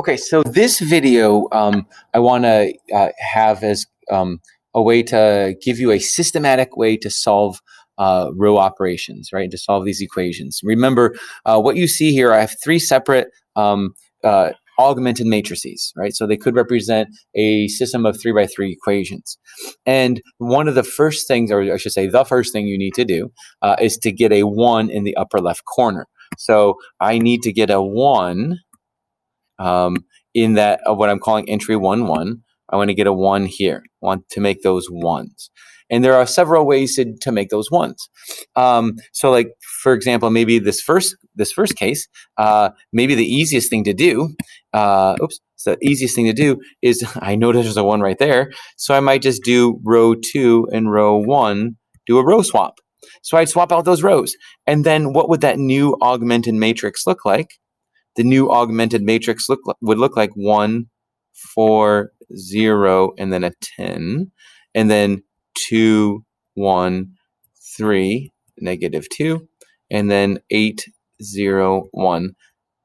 Okay, so this video I want to have as a way to give you a systematic way to solve row operations, right? To solve these equations. Remember, what you see here, I have three separate augmented matrices, right? So they could represent a system of 3 by 3 equations. And one of the first things, or I should say the first thing you need to do is to get a 1 in the upper left corner. So I need to get a 1 in that of what I'm calling entry 1, 1. I want to get a 1 here. I want to make those 1s. And there are several ways to make those 1s. So like, for example, maybe this first case, maybe the easiest thing to do, so the easiest thing to do is, I notice there's a 1 right there, so I might just do row 2 and row 1, do a row swap. So I'd swap out those rows. And then what would that new augmented matrix look like? The new augmented matrix would look like 1, 4, 0, and then a 10, and then 2, 1, 3, negative 2, and then 8, 0, 1,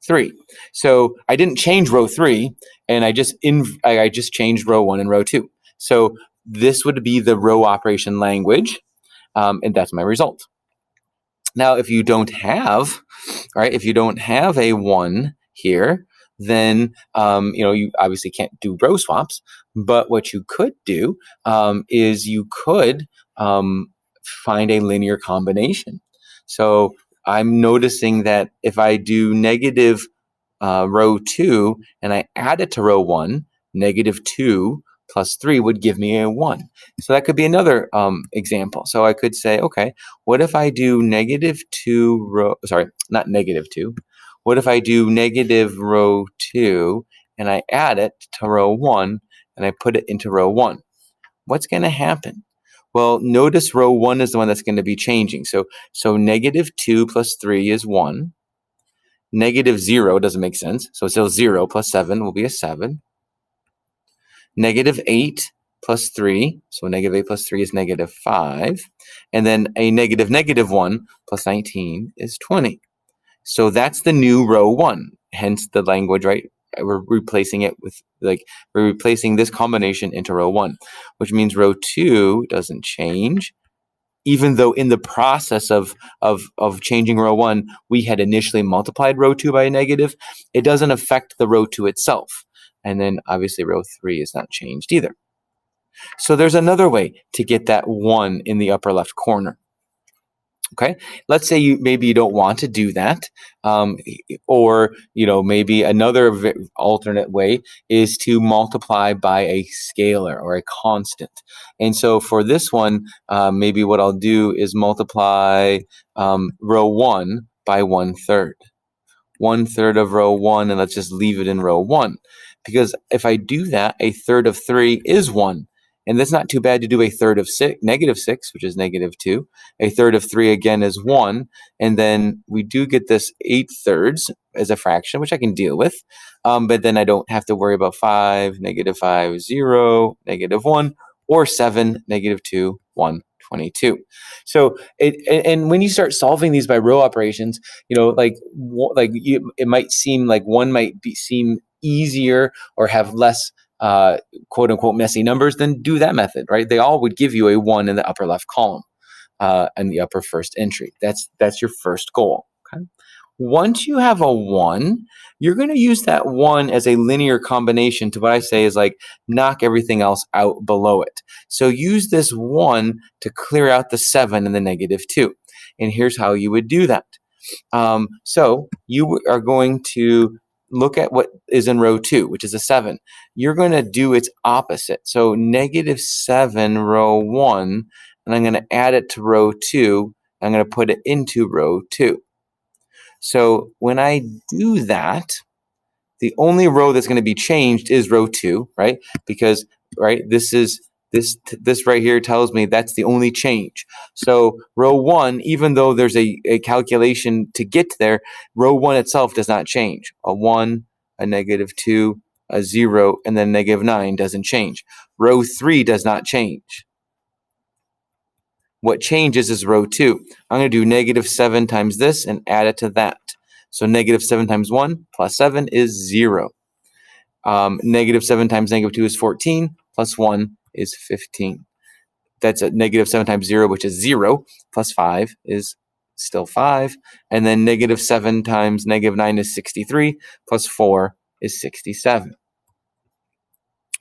3. So I didn't change row 3, and I just changed row 1 and row 2. So this would be the row operation language, and that's my result. Now, if you don't have, if you don't have a 1 here, then you obviously can't do row swaps. But what you could do is you could find a linear combination. So I'm noticing that if I do negative row 2 and I add it to row 1, negative 2 plus 3 would give me a 1. So that could be another example. So I could say, okay, what if I do negative 2 not negative 2. What if I do negative row 2 and I add it to row 1 and I put it into row 1? What's going to happen? Well, notice row 1 is the one that's going to be changing. So negative 2 plus 3 is 1. Negative 0 doesn't make sense. So still 0 plus 7 will be a 7. Negative 8 plus 3, so negative 8 plus 3 is negative 5. And then a negative 1 plus 19 is 20. So that's the new row 1, hence the language, right? We're replacing it with, we're replacing this combination into row 1, which means row 2 doesn't change, even though in the process of changing row 1, we had initially multiplied row 2 by a negative. It doesn't affect the row 2 itself. And then obviously row 3 is not changed either. So there's another way to get that 1 in the upper left corner. Okay, let's say maybe you don't want to do that, or maybe another alternate way is to multiply by a scalar or a constant. And so for this one, maybe what I'll do is multiply row 1 by 1/3. 1/3 of row 1, and let's just leave it in row 1. Because if I do that, a third of 3 is 1. And that's not too bad to do a third of negative 6, which is negative 2. A third of 3 again is 1. And then we do get this 8/3 as a fraction, which I can deal with. But then I don't have to worry about 5, negative 5, 0, negative 1, or 7, negative 2, 1, 22. So and when you start solving these by row operations, it might seem like one might seem easier or have less quote unquote messy numbers, then do that method, right? They all would give you a 1 in the upper left column and the upper first entry. That's your first goal. Okay. Once you have a 1, you're going to use that 1 as a linear combination to what I say is like knock everything else out below it. So use this 1 to clear out the 7 and the negative 2. And here's how you would do that. So you are going to look at what is in row 2, which is a 7. You're going to do its opposite. So negative 7 row 1, and I'm going to add it to row 2. I'm going to put it into row 2. So when I do that, the only row that's going to be changed is row 2, right? Because, right, this right here tells me that's the only change. So row 1, even though there's a calculation to get there, row 1 itself does not change. A 1, a negative 2, a 0, and then negative 9 doesn't change. Row 3 does not change. What changes is row 2. I'm going to do negative 7 times this and add it to that. So negative 7 times 1 plus 7 is 0. Negative 7 times negative 2 is 14, plus 1 is 15. That's a negative 7 times 0, which is 0, plus 5 is still 5. And then negative 7 times negative 9 is 63, plus 4 is 67.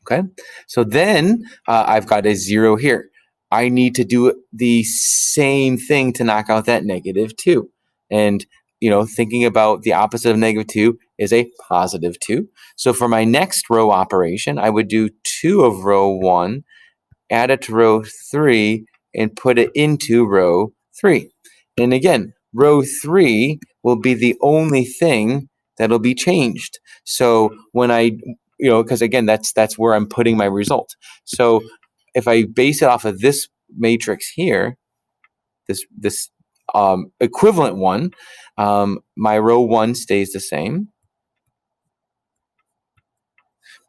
Okay, so then I've got a 0 here. I need to do the same thing to knock out that negative 2. And, thinking about the opposite of negative 2 is a positive 2. So for my next row operation, I would do 2 of row 1, add it to row 3, and put it into row 3. And again, row 3 will be the only thing that'll be changed. So when I, because again, that's where I'm putting my result. So if I base it off of this matrix here, this equivalent one, my row 1 stays the same.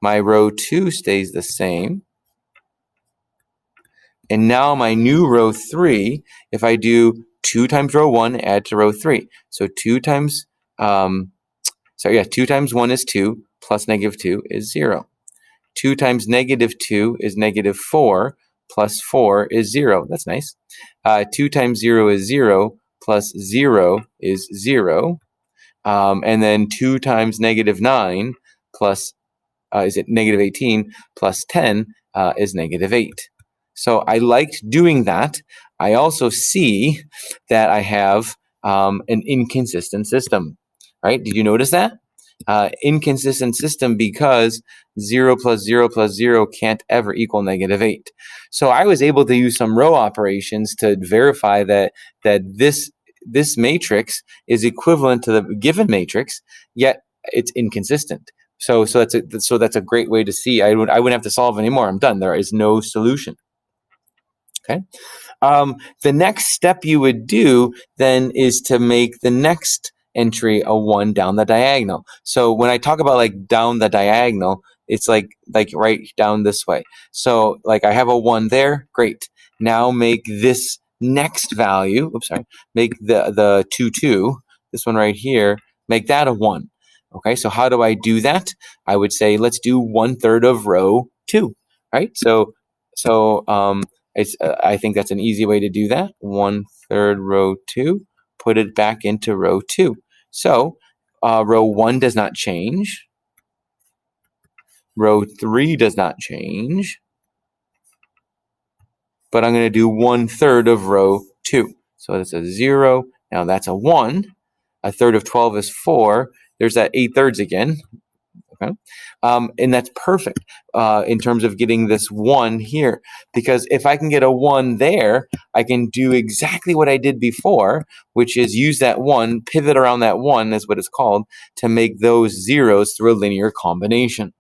My row 2 stays the same. And now my new row 3, if I do 2 times row 1, add to row 3. So 2 times 1 is 2, plus negative 2 is 0. 2 times negative 2 is negative 4, plus 4 is 0. That's nice. 2 times 0 is 0, plus 0 is 0. And then 2 times negative 9 plus, is it negative 18, plus 10 is negative 8. So I liked doing that. I also see that I have an inconsistent system, right? Did you notice that? Inconsistent system because 0 plus 0 plus 0 can't ever equal negative 8. So I was able to use some row operations to verify that this matrix is equivalent to the given matrix, yet it's inconsistent. So that's a great way to see. I wouldn't have to solve anymore. I'm done. There is no solution. Okay. The next step you would do then is to make the next entry a 1 down the diagonal. So when I talk about like down the diagonal, it's like right down this way. So like I have a 1 there, great. Now make this next value, make the 2, 2, this one right here, make that a 1. Okay, so how do I do that? I would say let's do 1/3 of row 2, right? So I think that's an easy way to do that. 1/3 row 2, put it back into row 2. So row 1 does not change. Row 3 does not change. But I'm going to do 1/3 of row 2. So that's a 0. Now that's a 1. 1/3 of 12 is 4. There's that 8/3 again. Okay. And that's perfect in terms of getting this 1 here, because if I can get a 1 there, I can do exactly what I did before, which is use that 1, pivot around that 1 is what it's called, to make those zeros through a linear combination.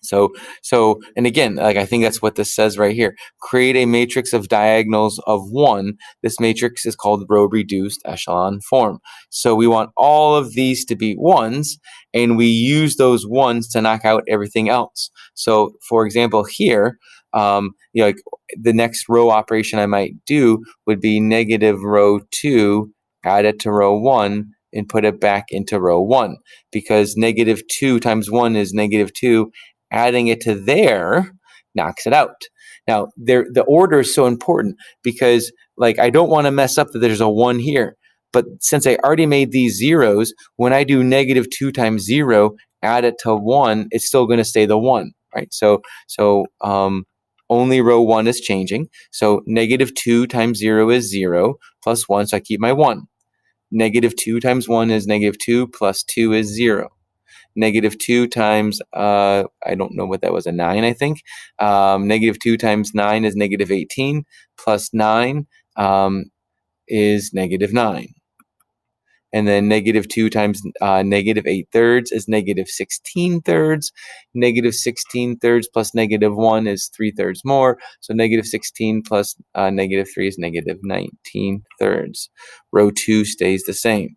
So, and again, like I think that's what this says right here. Create a matrix of diagonals of 1. This matrix is called row reduced echelon form. So we want all of these to be 1s, and we use those 1s to knock out everything else. So, for example, here, like the next row operation I might do would be negative row 2, add it to row 1, and put it back into row 1, because negative 2 times 1 is negative 2. Adding it to there knocks it out. Now, the order is so important because, like, I don't want to mess up that there's a 1 here. But since I already made these zeros, when I do negative 2 times 0, add it to 1, it's still going to stay the 1, right? So only row 1 is changing. So negative 2 times 0 is 0, plus 1, so I keep my 1. Negative 2 times 1 is negative 2, plus 2 is 0. Negative 2 times, I don't know what that was, a 9, I think. Negative 2 times 9 is negative 18, plus 9 is negative 9. And then negative 2 times negative 8/3 is negative 16/3. Negative 16/3 plus negative 1 is 3/3 more. So negative 16 plus negative 3 is negative 19/3. Row 2 stays the same.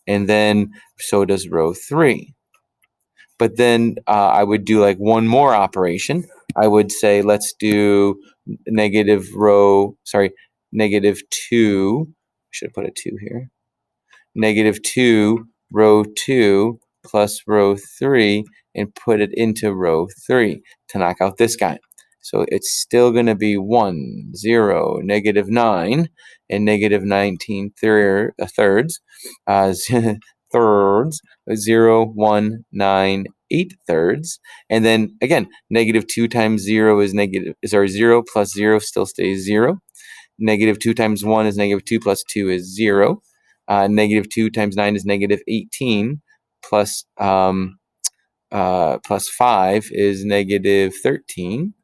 And then so does row 3. But then I would do like one more operation. I would say let's do negative 2. I should have put a 2 here. Negative 2 row 2 plus row 3 and put it into row 3 to knock out this guy. So it's still going to be 1, 0, negative 9, and negative 19 thirds. Thirds, 0, 1, 9, 8 thirds. And then again, negative 2 times 0 is 0, plus 0 still stays 0. Negative 2 times 1 is negative 2, plus 2 is 0. Negative 2 times 9 is negative 18, plus 5 is negative 13.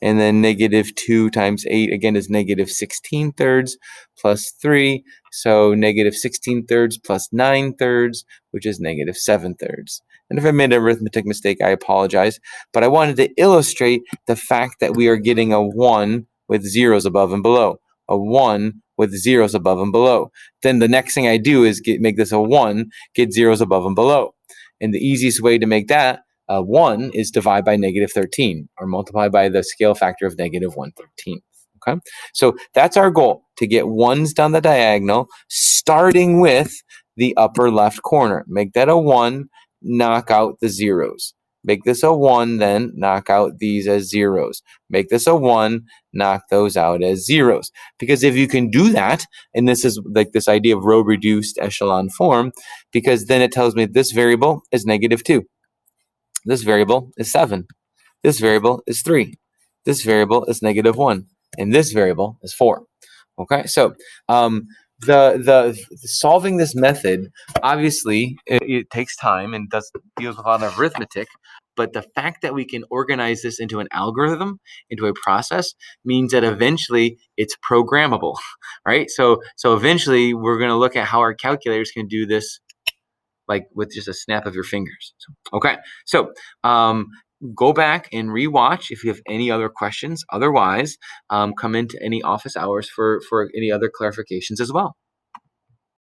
And then negative 2 times 8, again, is negative 16 thirds, plus 3. So negative 16 thirds plus 9 thirds, which is negative 7 thirds. And if I made an arithmetic mistake, I apologize. But I wanted to illustrate the fact that we are getting a 1 with zeros above and below. A 1 with zeros above and below. Then the next thing I do is make this a 1, get zeros above and below. And the easiest way to make that 1 is divide by negative 13, or multiply by the scale factor of negative 1/13. Okay, so that's our goal, to get 1s down the diagonal, starting with the upper left corner. Make that a 1, knock out the zeros. Make this a 1, then knock out these as zeros. Make this a 1, knock those out as zeros. Because if you can do that, and this is like this idea of row reduced echelon form, because then it tells me this variable is negative 2. This variable is 7. This variable is 3. This variable is negative 1. And this variable is 4. Okay, so the solving this method, obviously, it takes time and deals with a lot of arithmetic. But the fact that we can organize this into an algorithm, into a process, means that eventually it's programmable, right? So eventually we're going to look at how our calculators can do this, like with just a snap of your fingers. Okay, so go back and rewatch if you have any other questions. Otherwise, come into any office hours for any other clarifications as well.